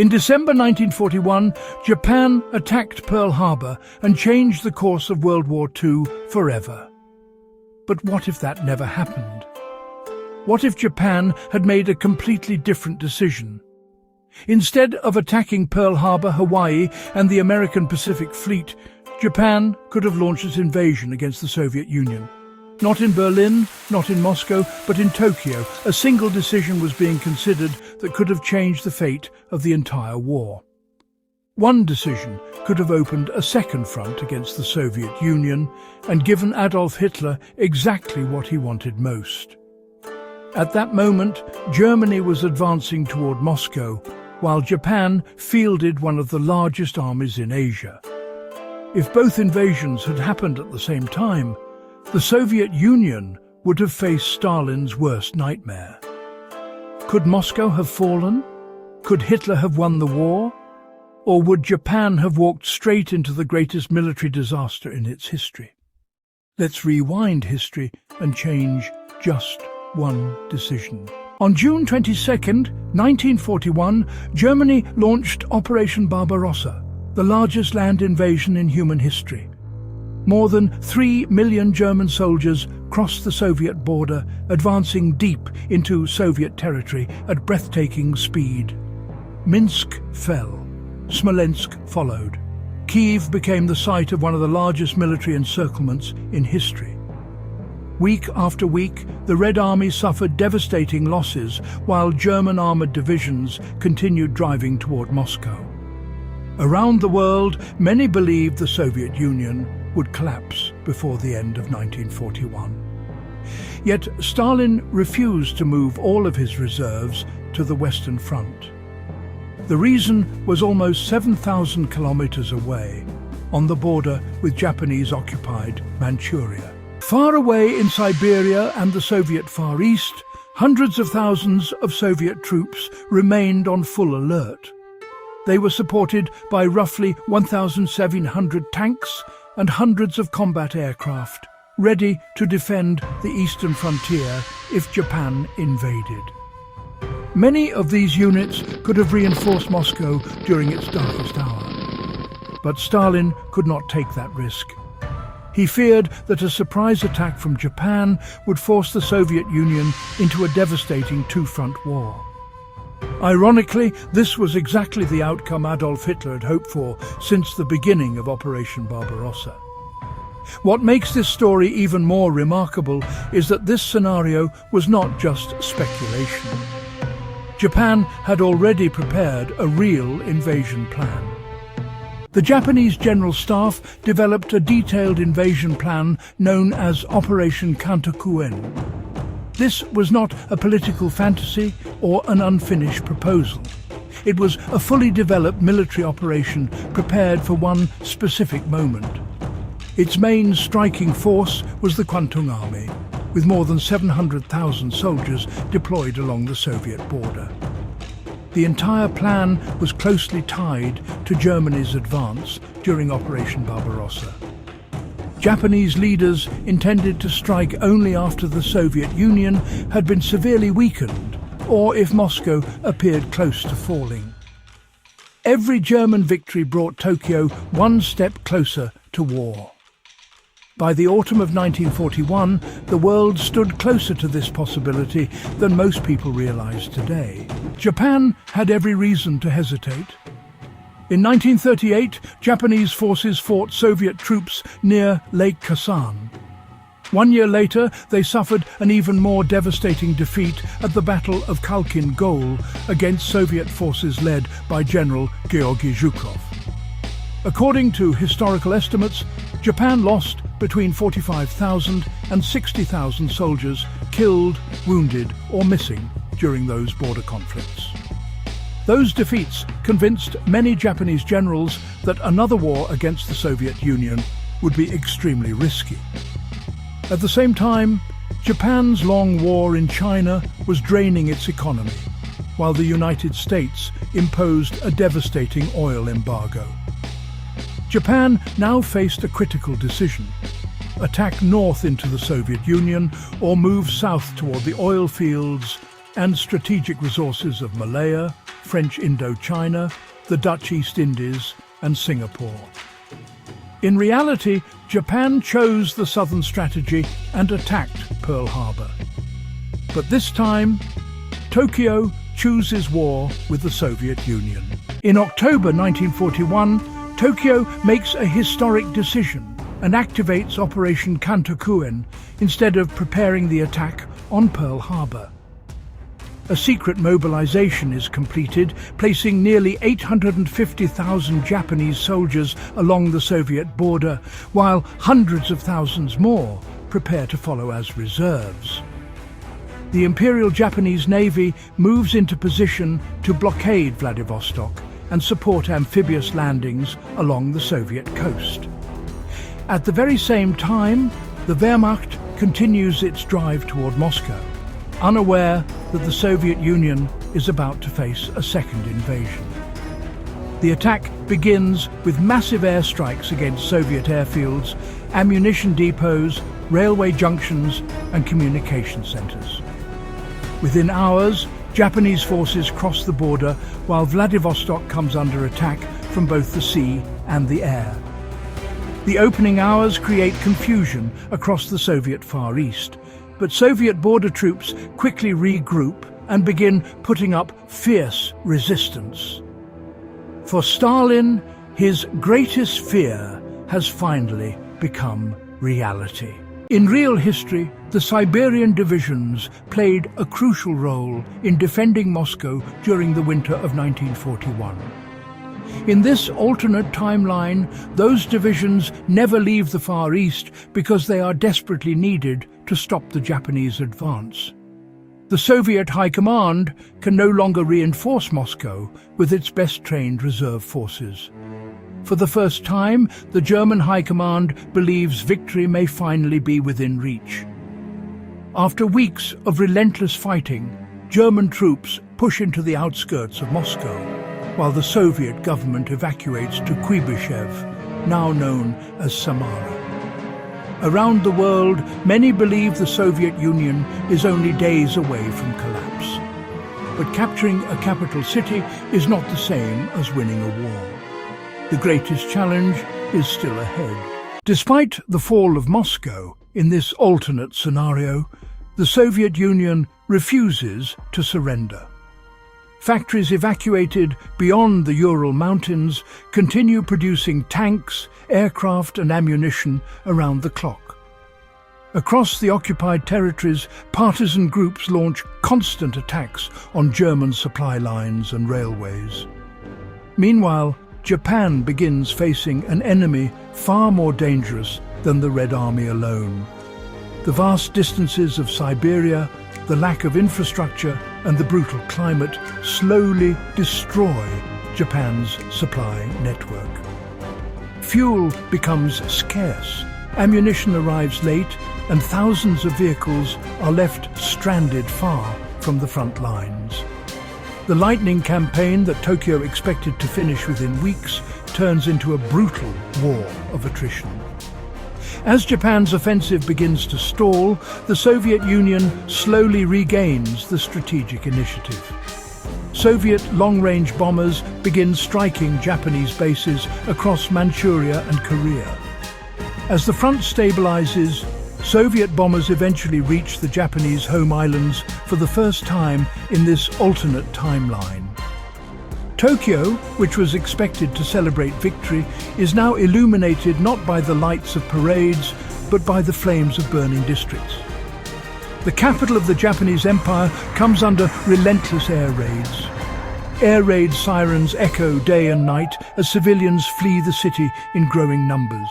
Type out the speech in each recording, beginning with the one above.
In December 1941, Japan attacked Pearl Harbor and changed the course of World War II forever. But what if that never happened? What if Japan had made a completely different decision? Instead of attacking Pearl Harbor, Hawaii, and the American Pacific Fleet, Japan could have launched its invasion against the Soviet Union. Not in Berlin, not in Moscow, but in Tokyo, a single decision was being considered that could have changed the fate of the entire war. One decision could have opened a second front against the Soviet Union and given Adolf Hitler exactly what he wanted most. At that moment, Germany was advancing toward Moscow, while Japan fielded one of the largest armies in Asia. If both invasions had happened at the same time, the Soviet Union would have faced Stalin's worst nightmare. Could Moscow have fallen? Could Hitler have won the war? Or would Japan have walked straight into the greatest military disaster in its history? Let's rewind history and change just one decision. On June 22, 1941, Germany launched Operation Barbarossa, the largest land invasion in human history. More than 3 million German soldiers crossed the Soviet border, advancing deep into Soviet territory at breathtaking speed. Minsk fell. Smolensk followed. Kyiv became the site of one of the largest military encirclements in history. Week after week, the Red Army suffered devastating losses while German armoured divisions continued driving toward Moscow. Around the world, many believed the Soviet Union would collapse before the end of 1941. Yet Stalin refused to move all of his reserves to the Western Front. The reason was almost 7,000 kilometers away, on the border with Japanese-occupied Manchuria. Far away in Siberia and the Soviet Far East, hundreds of thousands of Soviet troops remained on full alert. They were supported by roughly 1,700 tanks and hundreds of combat aircraft, ready to defend the eastern frontier if Japan invaded. Many of these units could have reinforced Moscow during its darkest hour. But Stalin could not take that risk. He feared that a surprise attack from Japan would force the Soviet Union into a devastating two-front war. Ironically, this was exactly the outcome Adolf Hitler had hoped for since the beginning of Operation Barbarossa. What makes this story even more remarkable is that this scenario was not just speculation. Japan had already prepared a real invasion plan. The Japanese General Staff developed a detailed invasion plan known as Operation Kantokuen. This was not a political fantasy or an unfinished proposal. It was a fully developed military operation prepared for one specific moment. Its main striking force was the Kwantung Army, with more than 700,000 soldiers deployed along the Soviet border. The entire plan was closely tied to Germany's advance during Operation Barbarossa. Japanese leaders intended to strike only after the Soviet Union had been severely weakened, or if Moscow appeared close to falling. Every German victory brought Tokyo one step closer to war. By the autumn of 1941, the world stood closer to this possibility than most people realize today. Japan had every reason to hesitate. In 1938, Japanese forces fought Soviet troops near Lake Khasan. 1 year later, they suffered an even more devastating defeat at the Battle of Khalkhin Gol against Soviet forces led by General Georgy Zhukov. According to historical estimates, Japan lost between 45,000 and 60,000 soldiers killed, wounded, or missing during those border conflicts. Those defeats convinced many Japanese generals that another war against the Soviet Union would be extremely risky. At the same time, Japan's long war in China was draining its economy, while the United States imposed a devastating oil embargo. Japan now faced a critical decision: attack north into the Soviet Union or move south toward the oil fields and strategic resources of Malaya, French Indochina, the Dutch East Indies, and Singapore. In reality, Japan chose the southern strategy and attacked Pearl Harbor. But this time, Tokyo chooses war with the Soviet Union. In October 1941, Tokyo makes a historic decision and activates Operation Kantokuen instead of preparing the attack on Pearl Harbor. A secret mobilization is completed, placing nearly 850,000 Japanese soldiers along the Soviet border, while hundreds of thousands more prepare to follow as reserves. The Imperial Japanese Navy moves into position to blockade Vladivostok and support amphibious landings along the Soviet coast. At the very same time, the Wehrmacht continues its drive toward Moscow, unaware that the Soviet Union is about to face a second invasion. The attack begins with massive airstrikes against Soviet airfields, ammunition depots, railway junctions, and communication centers. Within hours, Japanese forces cross the border while Vladivostok comes under attack from both the sea and the air. The opening hours create confusion across the Soviet Far East, but Soviet border troops quickly regroup and begin putting up fierce resistance. For Stalin, his greatest fear has finally become reality. In real history, the Siberian divisions played a crucial role in defending Moscow during the winter of 1941. In this alternate timeline, those divisions never leave the Far East because they are desperately needed to stop the Japanese advance. The Soviet High Command can no longer reinforce Moscow with its best-trained reserve forces. For the first time, the German High Command believes victory may finally be within reach. After weeks of relentless fighting, German troops push into the outskirts of Moscow, while the Soviet government evacuates to Kuibyshev, now known as Samara. Around the world, many believe the Soviet Union is only days away from collapse. But capturing a capital city is not the same as winning a war. The greatest challenge is still ahead. Despite the fall of Moscow, in this alternate scenario, the Soviet Union refuses to surrender. Factories evacuated beyond the Ural Mountains continue producing tanks, aircraft and ammunition around the clock. Across the occupied territories, partisan groups launch constant attacks on German supply lines and railways. Meanwhile, Japan begins facing an enemy far more dangerous than the Red Army alone. The vast distances of Siberia, the lack of infrastructure and the brutal climate slowly destroy Japan's supply network. Fuel becomes scarce, ammunition arrives late, and thousands of vehicles are left stranded far from the front lines. The lightning campaign that Tokyo expected to finish within weeks turns into a brutal war of attrition. As Japan's offensive begins to stall, the Soviet Union slowly regains the strategic initiative. Soviet long-range bombers begin striking Japanese bases across Manchuria and Korea. As the front stabilizes, Soviet bombers eventually reach the Japanese home islands for the first time in this alternate timeline. Tokyo, which was expected to celebrate victory, is now illuminated not by the lights of parades, but by the flames of burning districts. The capital of the Japanese Empire comes under relentless air raids. Air raid sirens echo day and night as civilians flee the city in growing numbers.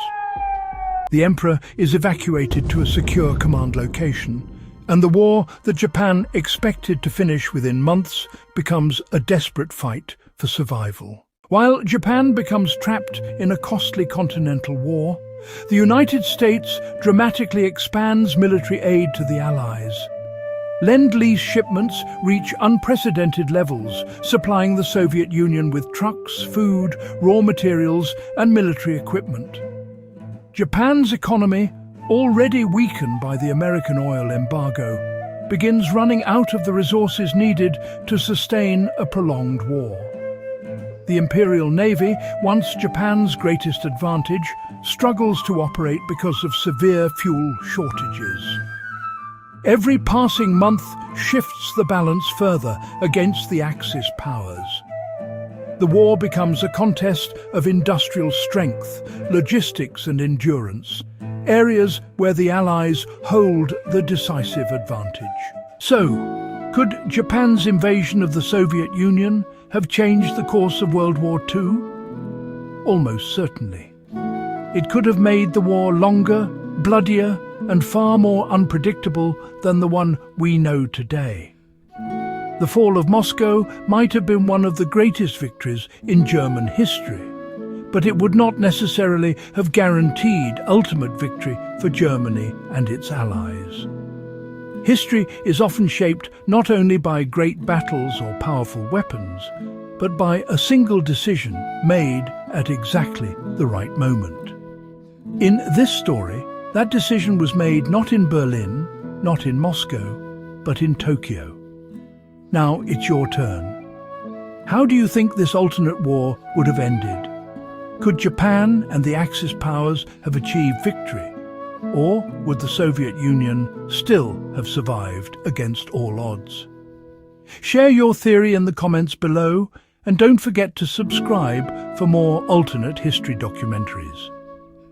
The emperor is evacuated to a secure command location, and the war that Japan expected to finish within months becomes a desperate fight for survival. While Japan becomes trapped in a costly continental war, the United States dramatically expands military aid to the Allies. Lend-Lease shipments reach unprecedented levels, supplying the Soviet Union with trucks, food, raw materials, and military equipment. Japan's economy, already weakened by the American oil embargo, begins running out of the resources needed to sustain a prolonged war. The Imperial Navy, once Japan's greatest advantage, struggles to operate because of severe fuel shortages. Every passing month shifts the balance further against the Axis powers. The war becomes a contest of industrial strength, logistics and endurance, areas where the Allies hold the decisive advantage. So, could Japan's invasion of the Soviet Union have changed the course of World War II? Almost certainly. It could have made the war longer, bloodier, and far more unpredictable than the one we know today. The fall of Moscow might have been one of the greatest victories in German history, but it would not necessarily have guaranteed ultimate victory for Germany and its allies. History is often shaped not only by great battles or powerful weapons, but by a single decision made at exactly the right moment. In this story, that decision was made not in Berlin, not in Moscow, but in Tokyo. Now it's your turn. How do you think this alternate war would have ended? Could Japan and the Axis powers have achieved victory? Or would the Soviet Union still have survived against all odds? Share your theory in the comments below, and don't forget to subscribe for more alternate history documentaries.